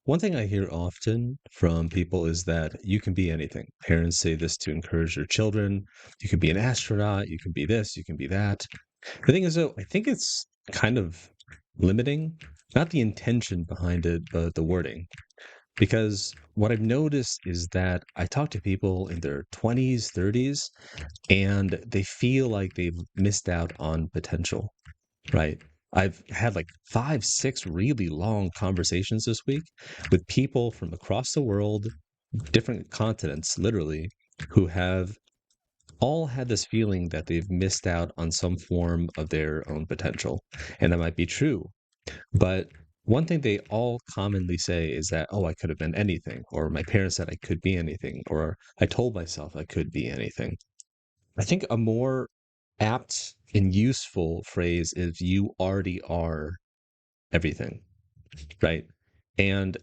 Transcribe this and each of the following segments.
One thing I hear often from people is that you can be anything. Parents say this to encourage their children. You can be an astronaut, you can be this, you can be that. The thing is, though, I think it's kind of limiting, not the intention behind it, but the wording. Because what I've noticed is that I talk to people in their 20s, 30s, and they feel like they've missed out on potential. Right. I've had like 5, 6 really long conversations this week with people from across the world, different continents, literally, who have all had this feeling that they've missed out on some form of their own potential. And that might be true. But one thing they all commonly say is that, oh, I could have been anything, or my parents said I could be anything, or I told myself I could be anything. I think a more apt and useful phrase is you already are everything, right? And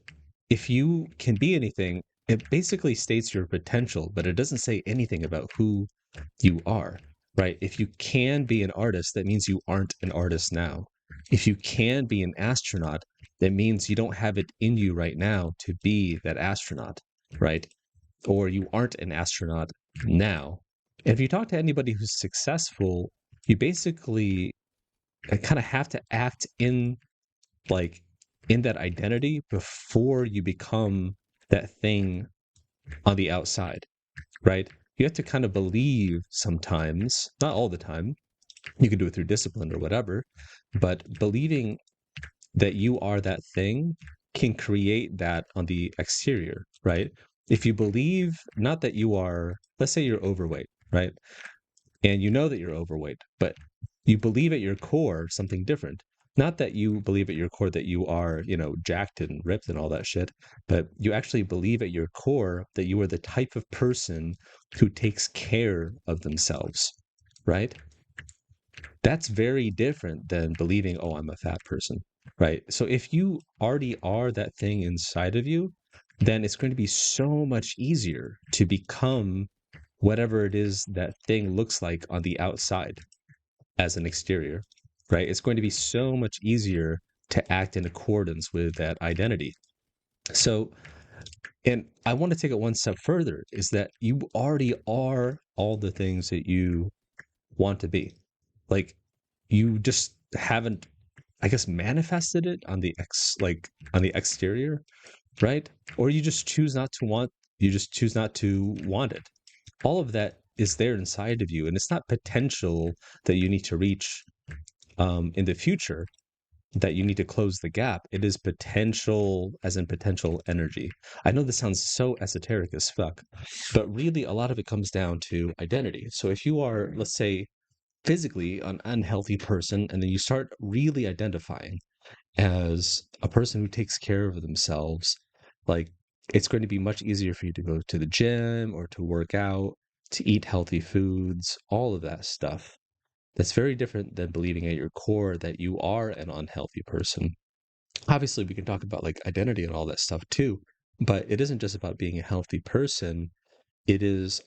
if you can be anything, it basically states your potential, but it doesn't say anything about who you are, right? If you can be an artist, that means you aren't an artist now. If you can be an astronaut, that means you don't have it in you right now to be that astronaut, right? Or you aren't an astronaut now. And if you talk to anybody who's successful, you basically kind of have to act like in that identity before you become that thing on the outside, right? You have to kind of believe sometimes, not all the time. You can do it through discipline or whatever, but believing that you are that thing can create that on the exterior, right? If you believe not that you are, let's say you're overweight, right? And you know that you're overweight, but you believe at your core something different. Not that you believe at your core that you are, jacked and ripped and all that shit, but you actually believe at your core that you are the type of person who takes care of themselves, right? That's very different than believing, oh, I'm a fat person, right? So if you already are that thing inside of you, then it's going to be so much easier to become whatever it is that thing looks like on the outside as an exterior, right? It's going to be so much easier to act in accordance with that identity. So, and I want to take it one step further is that you already are all the things that you want to be. Like you just haven't, I guess, manifested it on the on the exterior, right? Or you just choose not to want it. All of that is there inside of you, and it's not potential that you need to reach in the future, that you need to close the gap. It is potential, as in potential energy. I know this sounds so esoteric as fuck, but really a lot of it comes down to identity. So if you are, let's say, physically an unhealthy person, and then you start really identifying as a person who takes care of themselves, like it's going to be much easier for you to go to the gym or to work out, to eat healthy foods, all of that stuff. That's very different than believing at your core that you are an unhealthy person. Obviously, we can talk about like identity and all that stuff too, but it isn't just about being a healthy person. It is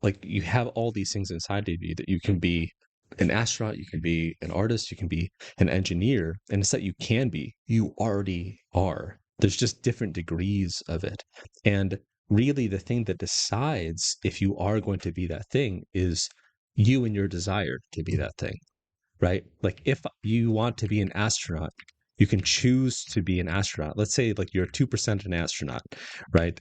like you have all these things inside of you that you can be an astronaut, you can be an artist, you can be an engineer, and it's that you can be, you already are. There's just different degrees of it. And really, the thing that decides if you are going to be that thing is you and your desire to be that thing, right? Like if you want to be an astronaut, you can choose to be an astronaut. Let's say like you're 2% an astronaut, right?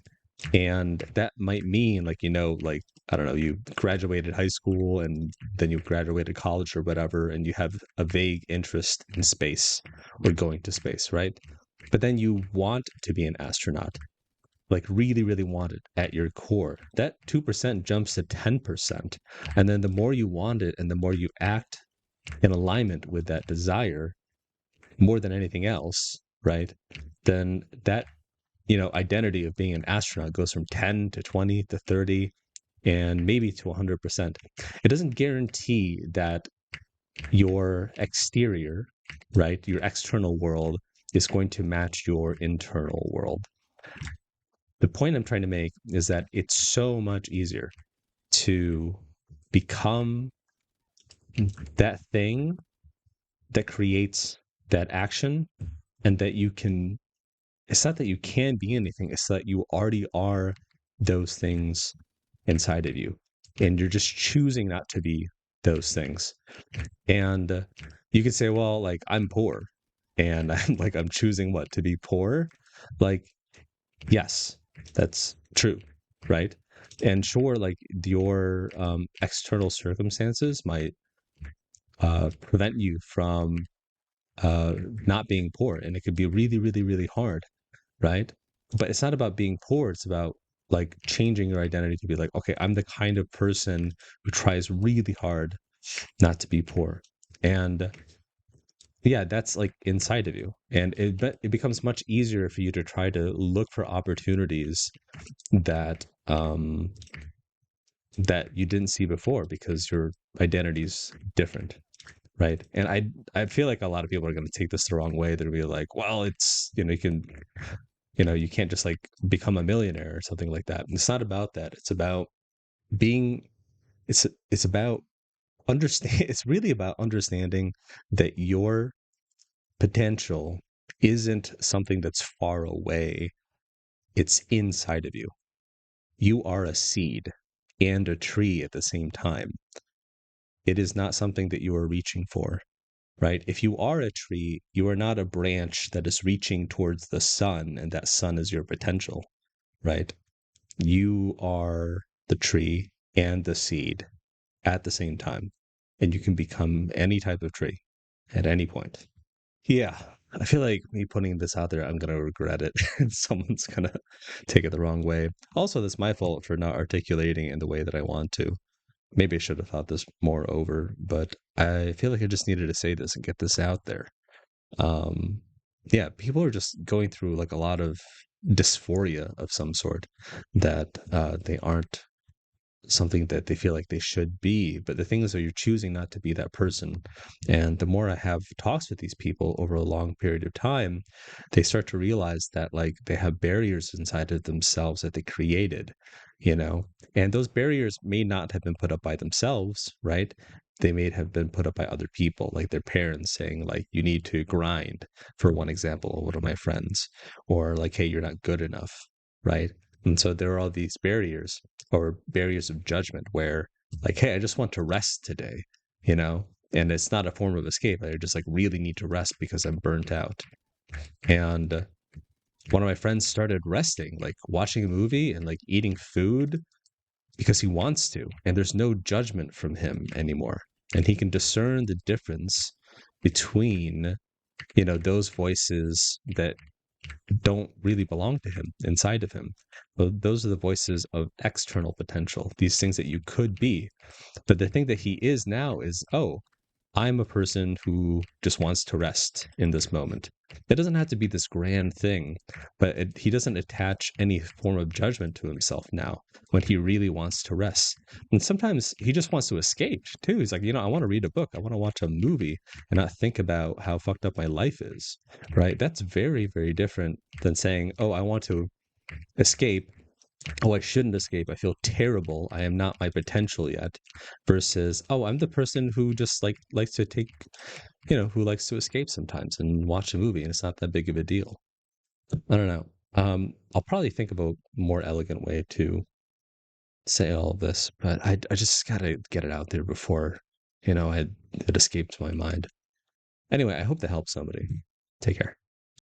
And that might mean like, like, I don't know, you graduated high school and then you graduated college or whatever, and you have a vague interest in space or going to space, right? But then you want to be an astronaut, like really, really want it at your core. That 2% jumps to 10%. And then the more you want it and the more you act in alignment with that desire more than anything else, right? Then that, identity of being an astronaut goes from 10 to 20 to 30 and maybe to 100%. It doesn't guarantee that your exterior, right, your external world is going to match your internal world. The point I'm trying to make is that it's so much easier to become that thing that creates that action and that you can it's not that you can be anything, it's that you already are those things inside of you. And you're just choosing not to be those things. And you could say, well, like, I'm poor. And I'm like, I'm choosing what? To be poor? Like, yes, that's true, right? And sure, like your external circumstances might prevent you from uh, not being poor, and it could be really, really, really hard, right? But it's not about being poor; it's about like changing your identity to be like, okay, I'm the kind of person who tries really hard not to be poor, and yeah, that's like inside of you, and it becomes much easier for you to try to look for opportunities that that you didn't see before because your identity's different, right? And I feel like a lot of people are going to take this the wrong way. They'll be like, well, it's, you can, you can't just like become a millionaire or something like that. And it's not about that. It's about being, it's about understand it's really about understanding that your potential isn't something that's far away. It's inside of you. You are a seed and a tree at the same time. It is not something that you are reaching for, right? If you are a tree, you are not a branch that is reaching towards the sun, and that sun is your potential, right? You are the tree and the seed at the same time, and you can become any type of tree at any point. Yeah, I feel like me putting this out there, I'm gonna regret it. Someone's gonna take it the wrong way. Also, that's my fault for not articulating in the way that I want to. Maybe I should have thought this more over, but I feel like I just needed to say this and get this out there. Um, yeah, people are just going through like a lot of dysphoria of some sort that they aren't something that they feel like they should be. But the thing is that you're choosing not to be that person. And the more I have talks with these people over a long period of time, they start to realize that like they have barriers inside of themselves that they created, you know, and those barriers may not have been put up by themselves, right? They may have been put up by other people, like their parents saying, like, you need to grind, for one example, one of my friends, or like, hey, you're not good enough, right? And so there are all these barriers or barriers of judgment where like, hey, I just want to rest today, you know, and it's not a form of escape. I just like really need to rest because I'm burnt out. And one of my friends started resting, like watching a movie and like eating food because he wants to, and there's no judgment from him anymore, and he can discern the difference between, those voices that don't really belong to him inside of him. But those are the voices of external potential, these things that you could be. But the thing that he is now is, oh, I'm a person who just wants to rest in this moment. It doesn't have to be this grand thing, but he doesn't attach any form of judgment to himself now when he really wants to rest. And sometimes he just wants to escape too. He's like, I want to read a book. I want to watch a movie and not think about how fucked up my life is, right? That's very, very different than saying, oh, I want to escape. Oh, I shouldn't escape. I feel terrible. I am not my potential yet. Versus, oh, I'm the person who just like likes to take, who likes to escape sometimes and watch a movie, and it's not that big of a deal. I don't know. I'll probably think of a more elegant way to say all of this, but I just gotta get it out there before, it escapes my mind. Anyway, I hope that helps somebody. Take care.